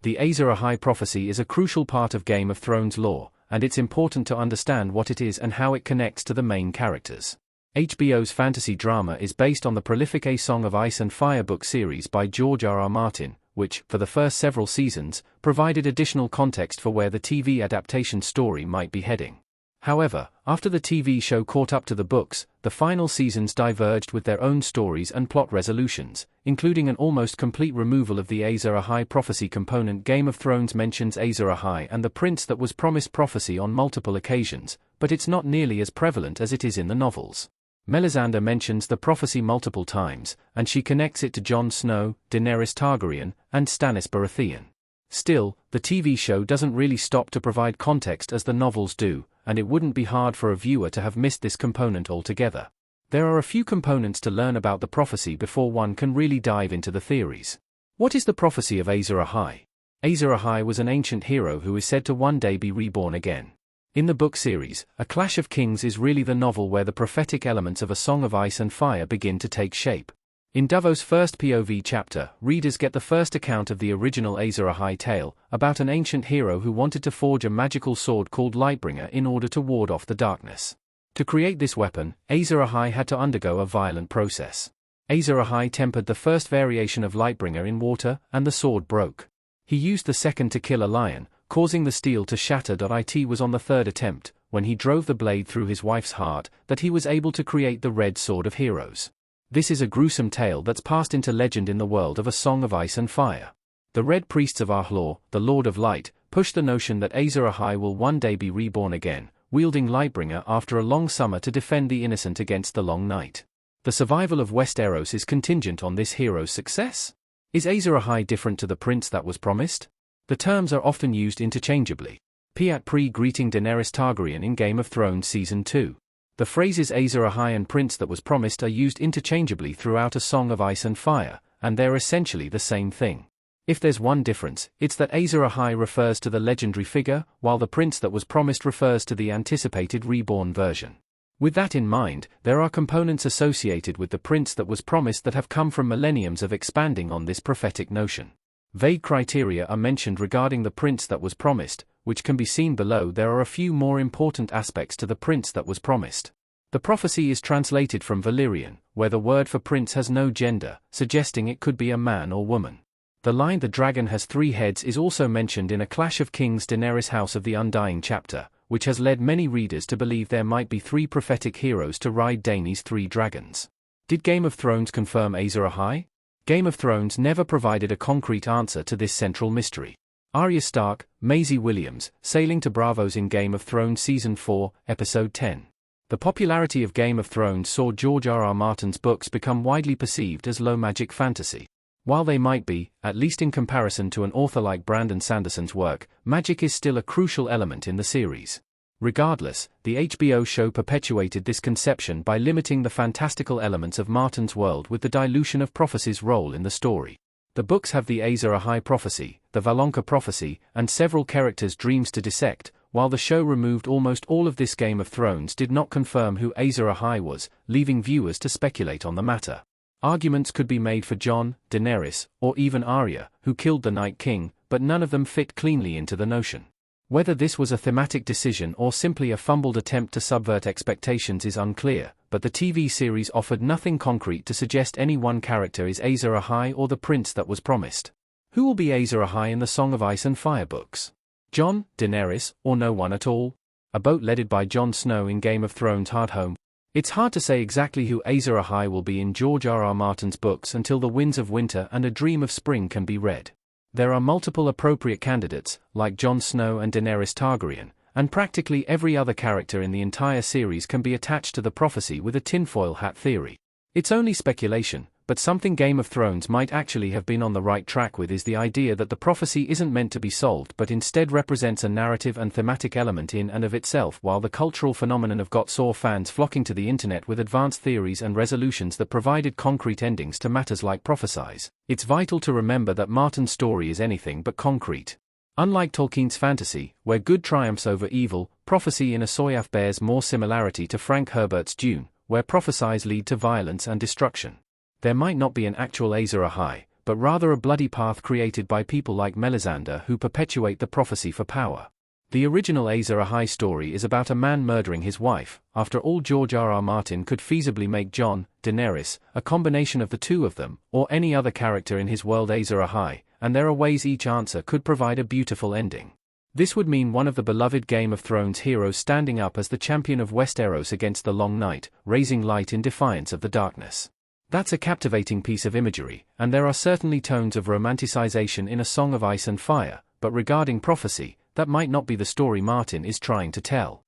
The Azor Ahai prophecy is a crucial part of Game of Thrones lore, and it's important to understand what it is and how it connects to the main characters. HBO's fantasy drama is based on the prolific A Song of Ice and Fire book series by George R.R. Martin, which, for the first several seasons, provided additional context for where the TV adaptation story might be heading. However, after the TV show caught up to the books, the final seasons diverged with their own stories and plot resolutions, including an almost complete removal of the Azor Ahai prophecy component. Game of Thrones mentions Azor Ahai and the prince that was promised prophecy on multiple occasions, but it's not nearly as prevalent as it is in the novels. Melisandre mentions the prophecy multiple times, and she connects it to Jon Snow, Daenerys Targaryen, and Stannis Baratheon. Still, the TV show doesn't really stop to provide context as the novels do, and it wouldn't be hard for a viewer to have missed this component altogether. There are a few components to learn about the prophecy before one can really dive into the theories. What is the prophecy of Azor Ahai? Azor Ahai was an ancient hero who is said to one day be reborn again. In the book series, A Clash of Kings is really the novel where the prophetic elements of A Song of Ice and Fire begin to take shape. In Davos' first POV chapter, readers get the first account of the original Azor Ahai tale, about an ancient hero who wanted to forge a magical sword called Lightbringer in order to ward off the darkness. To create this weapon, Azor Ahai had to undergo a violent process. Azor Ahai tempered the first variation of Lightbringer in water, and the sword broke. He used the second to kill a lion, causing the steel to shatter. It was on the third attempt, when he drove the blade through his wife's heart, that he was able to create the Red Sword of Heroes. This is a gruesome tale that's passed into legend in the world of A Song of Ice and Fire. The Red Priests of Ahlor, the Lord of Light, push the notion that Azor Ahai will one day be reborn again, wielding Lightbringer after a long summer to defend the innocent against the long night. The survival of Westeros is contingent on this hero's success. Is Azor Ahai different to the prince that was promised? The terms are often used interchangeably. Piat pre-greeting Daenerys Targaryen in Game of Thrones Season 2. The phrases Azor Ahai and prince that was promised are used interchangeably throughout A Song of Ice and Fire, and they're essentially the same thing. If there's one difference, it's that Azor Ahai refers to the legendary figure, while the prince that was promised refers to the anticipated reborn version. With that in mind, there are components associated with the prince that was promised that have come from millenniums of expanding on this prophetic notion. Vague criteria are mentioned regarding the prince that was promised, which can be seen below. There are a few more important aspects to the prince that was promised. The prophecy is translated from Valyrian, where the word for prince has no gender, suggesting it could be a man or woman. The line "the dragon has 3 heads" is also mentioned in A Clash of Kings Daenerys House of the Undying chapter, which has led many readers to believe there might be 3 prophetic heroes to ride Dany's 3 dragons. Did Game of Thrones confirm Azor Ahai? Game of Thrones never provided a concrete answer to this central mystery. Arya Stark, Maisie Williams, sailing to Braavos in Game of Thrones Season 4, Episode 10. The popularity of Game of Thrones saw George R.R. Martin's books become widely perceived as low-magic fantasy. While they might be, at least in comparison to an author like Brandon Sanderson's work, magic is still a crucial element in the series. Regardless, the HBO show perpetuated this conception by limiting the fantastical elements of Martin's world with the dilution of prophecy's role in the story. The books have the Azor Ahai prophecy, the Valonqa prophecy, and several characters' dreams to dissect, while the show removed almost all of this. Game of Thrones did not confirm who Azor Ahai was, leaving viewers to speculate on the matter. Arguments could be made for Jon, Daenerys, or even Arya, who killed the Night King, but none of them fit cleanly into the notion. Whether this was a thematic decision or simply a fumbled attempt to subvert expectations is unclear, but the TV series offered nothing concrete to suggest any one character is Azor Ahai or the prince that was promised. Who will be Azor Ahai in the Song of Ice and Fire books? Jon, Daenerys, or no one at all? A boat led by Jon Snow in Game of Thrones Hardhome. It's hard to say exactly who Azor Ahai will be in George R.R. Martin's books until The Winds of Winter and A Dream of Spring can be read. There are multiple appropriate candidates, like Jon Snow and Daenerys Targaryen, and practically every other character in the entire series can be attached to the prophecy with a tinfoil hat theory. It's only speculation, but something Game of Thrones might actually have been on the right track with is the idea that the prophecy isn't meant to be solved but instead represents a narrative and thematic element in and of itself. While the cultural phenomenon of saw fans flocking to the internet with advanced theories and resolutions that provided concrete endings to matters like prophesies, it's vital to remember that Martin's story is anything but concrete. Unlike Tolkien's fantasy, where good triumphs over evil, prophecy in Asoyaf bears more similarity to Frank Herbert's Dune, where prophecies lead to violence and destruction. There might not be an actual Azor Ahai, but rather a bloody path created by people like Melisandre who perpetuate the prophecy for power. The original Azor Ahai story is about a man murdering his wife. After all, George R.R. Martin could feasibly make Jon, Daenerys, a combination of the two of them, or any other character in his world Azor Ahai, and there are ways each answer could provide a beautiful ending. This would mean one of the beloved Game of Thrones heroes standing up as the champion of Westeros against the Long Night, raising light in defiance of the darkness. That's a captivating piece of imagery, and there are certainly tones of romanticization in A Song of Ice and Fire, but regarding prophecy, that might not be the story Martin is trying to tell.